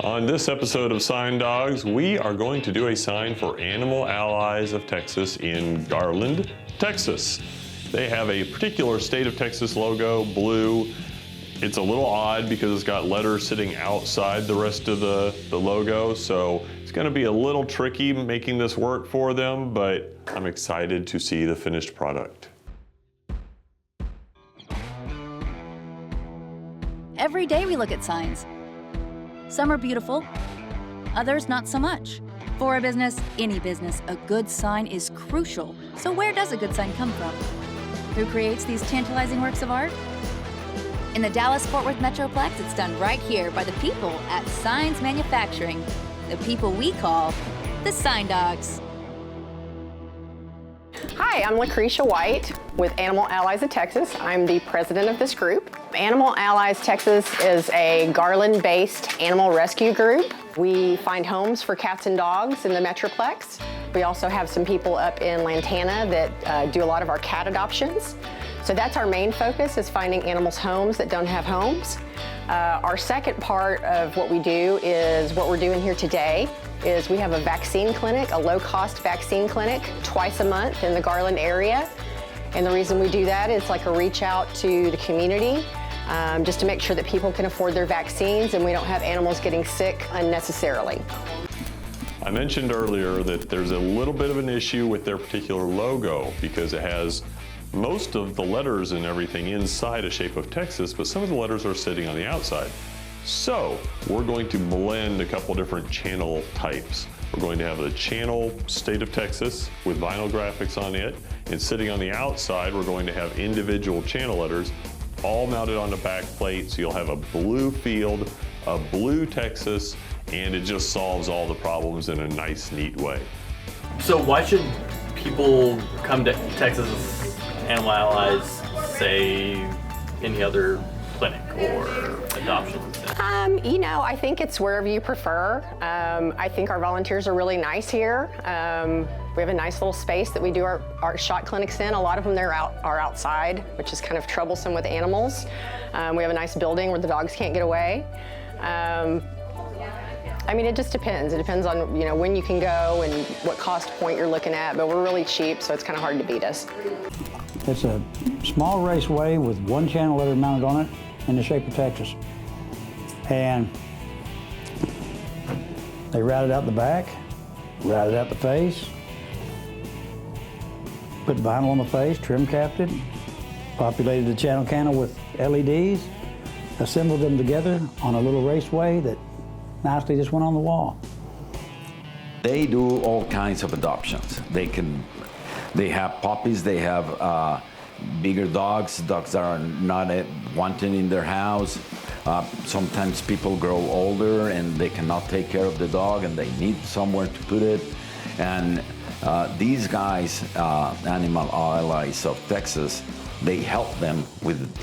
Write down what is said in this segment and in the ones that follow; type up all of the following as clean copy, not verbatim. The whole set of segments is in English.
On this episode of Sign Dawgs, we are going to do a sign for Animal Allies of Texas in Garland, Texas. They have a particular state of Texas logo, blue. It's a little odd because it's got letters sitting outside the rest of the logo, so it's going to be a little tricky making this work for them, but I'm excited to see the finished product. Every day we look at signs. Some are beautiful, others not so much. For a business, any business, a good sign is crucial. So where does a good sign come from? Who creates these tantalizing works of art? In the Dallas-Fort Worth Metroplex, it's done right here by the people at Signs Manufacturing, the people we call the Sign Dawgs. Hi, I'm Lucretia White with Animal Allies of Texas. I'm the president of this group. Animal Allies Texas is a Garland-based animal rescue group. We find homes for cats and dogs in the Metroplex. We also have some people up in Lantana that do a lot of our cat adoptions. So that's our main focus, is finding animals homes that don't have homes. Our second part of what we do is what we're doing here today is we have a vaccine clinic, a low-cost vaccine clinic twice a month in the Garland area. And the reason we do that is like a reach out to the community, just to make sure that people can afford their vaccines and we don't have animals getting sick unnecessarily. I mentioned earlier that there's a little bit of an issue with their particular logo because it has most of the letters and everything inside a shape of Texas, but some of the letters are sitting on the outside. So we're going to blend a couple different channel types. We're going to have the channel state of Texas with vinyl graphics on it, and sitting on the outside we're going to have individual channel letters all mounted on the back plate, so you'll have a blue field, a blue Texas, and it just solves all the problems in a nice, neat way. So why should people come to Texas Animal Allies, say any other clinic or adoption? You know, I think it's wherever you prefer. I think our volunteers are really nice here. We have a nice little space that we do our shot clinics in. A lot of them are outside, which is kind of troublesome with animals. We have a nice building where the dogs can't get away. I mean, it just depends. It depends on, you know, when you can go and what cost point you're looking at, but we're really cheap, so it's kind of hard to beat us. It's a small raceway with one channel letter mounted on it in the shape of Texas. And they routed out the back, routed out the face, put vinyl on the face, trim capped it, populated the channel canal with LEDs, assembled them together on a little raceway that nicely just went on the wall. They do all kinds of adoptions. They have puppies, they have bigger dogs that are not wanted in their house. Sometimes people grow older and they cannot take care of the dog and they need somewhere to put it. And these guys, Animal Allies of Texas, they help them with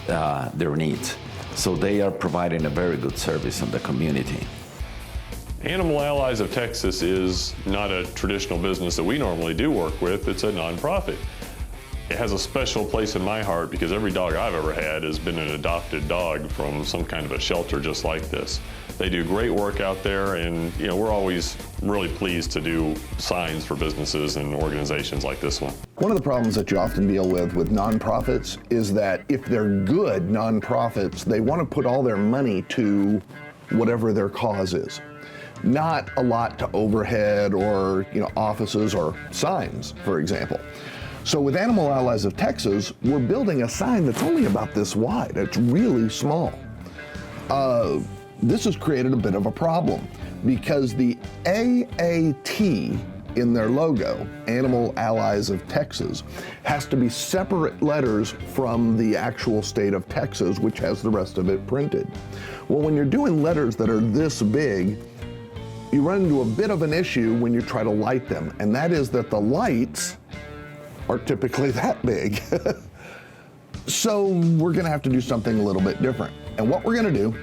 their needs. So they are providing a very good service in the community. Animal Allies of Texas is not a traditional business that we normally do work with. It's a nonprofit. It has a special place in my heart because every dog I've ever had has been an adopted dog from some kind of a shelter just like this. They do great work out there, and you know, we're always really pleased to do signs for businesses and organizations like this one. One of the problems that you often deal with nonprofits is that if they're good nonprofits, they want to put all their money to whatever their cause is. Not a lot to overhead or, you know, offices or signs, for example. So with Animal Allies of Texas, we're building a sign that's only about this wide. It's really small. This has created a bit of a problem because the AAT in their logo, Animal Allies of Texas, has to be separate letters from the actual state of Texas, which has the rest of it printed. Well, when you're doing letters that are this big, you run into a bit of an issue when you try to light them, and that is that the lights are typically that big. So we're gonna have to do something a little bit different. And what we're gonna do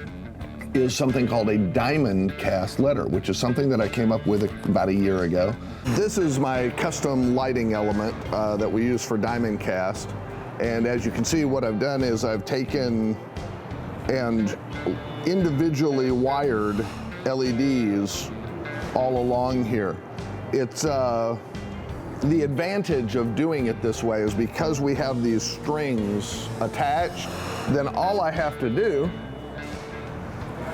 is something called a diamond cast letter, which is something that I came up with about a year ago. This is my custom lighting element that we use for diamond cast. And as you can see, what I've done is I've taken and individually wired LEDs all along here. It's the advantage of doing it this way is because we have these strings attached, then all I have to do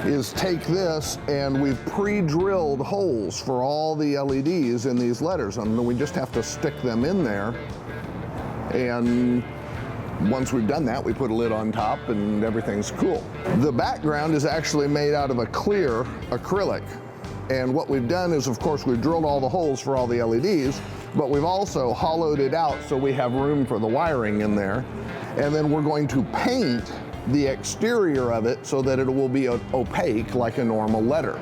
is take this, and we've pre-drilled holes for all the LEDs in these letters, and then we just have to stick them in there. And once we've done that, we put a lid on top and everything's cool. The background is actually made out of a clear acrylic. And what we've done is, of course, we've drilled all the holes for all the LEDs, but we've also hollowed it out so we have room for the wiring in there. And then we're going to paint the exterior of it so that it will be opaque like a normal letter.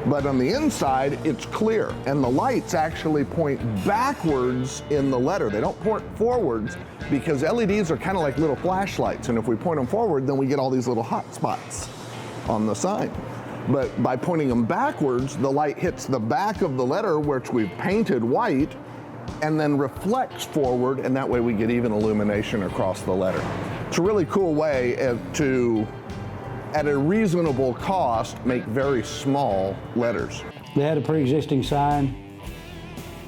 But on the inside, it's clear, and the lights actually point backwards in the letter. They don't point forwards because LEDs are kind of like little flashlights, and if we point them forward, then we get all these little hot spots on the sign. But by pointing them backwards, the light hits the back of the letter, which we've painted white, and then reflects forward, and that way we get even illumination across the letter. It's a really cool way to, at a reasonable cost, make very small letters. They had a pre-existing sign.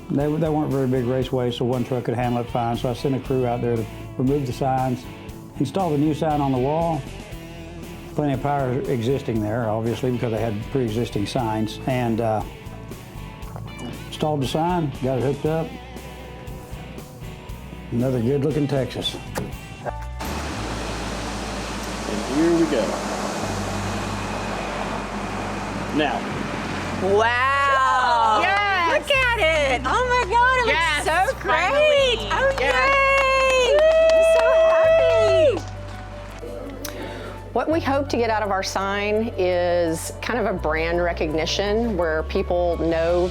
They weren't very big raceways, so one truck could handle it fine. So I sent a crew out there to remove the signs, install the new sign on the wall. Plenty of power existing there, obviously, because they had pre-existing signs. And installed the sign, got it hooked up. Another good-looking Texas. And here we go. Now. Wow! Yes! Look at it! Oh my God, it Yes, looks so great! finally. Oh Yes. yay! I'm so happy! What we hope to get out of our sign is kind of a brand recognition where people know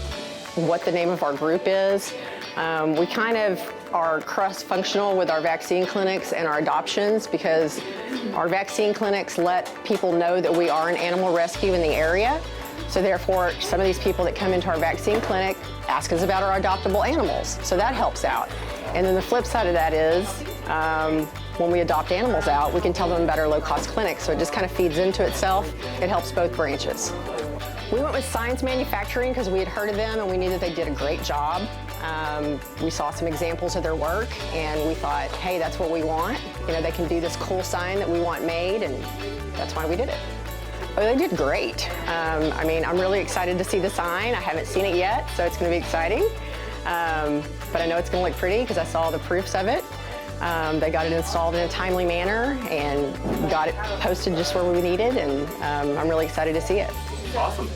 what the name of our group is. We kind of are cross-functional with our vaccine clinics and our adoptions because our vaccine clinics let people know that we are an animal rescue in the area. So therefore, some of these people that come into our vaccine clinic ask us about our adoptable animals. So that helps out. And then the flip side of that is, when we adopt animals out, we can tell them about our low-cost clinic. So it just kind of feeds into itself. It helps both branches. We went with Signs Manufacturing because we had heard of them and we knew that they did a great job. We saw some examples of their work and we thought, hey, that's what we want. You know, they can do this cool sign that we want made, and that's why we did it. Oh, they did great. I mean, I'm really excited to see the sign. I haven't seen it yet, so it's going to be exciting. But I know it's going to look pretty because I saw the proofs of it. They got it installed in a timely manner and got it posted just where we needed, and I'm really excited to see it. Awesome.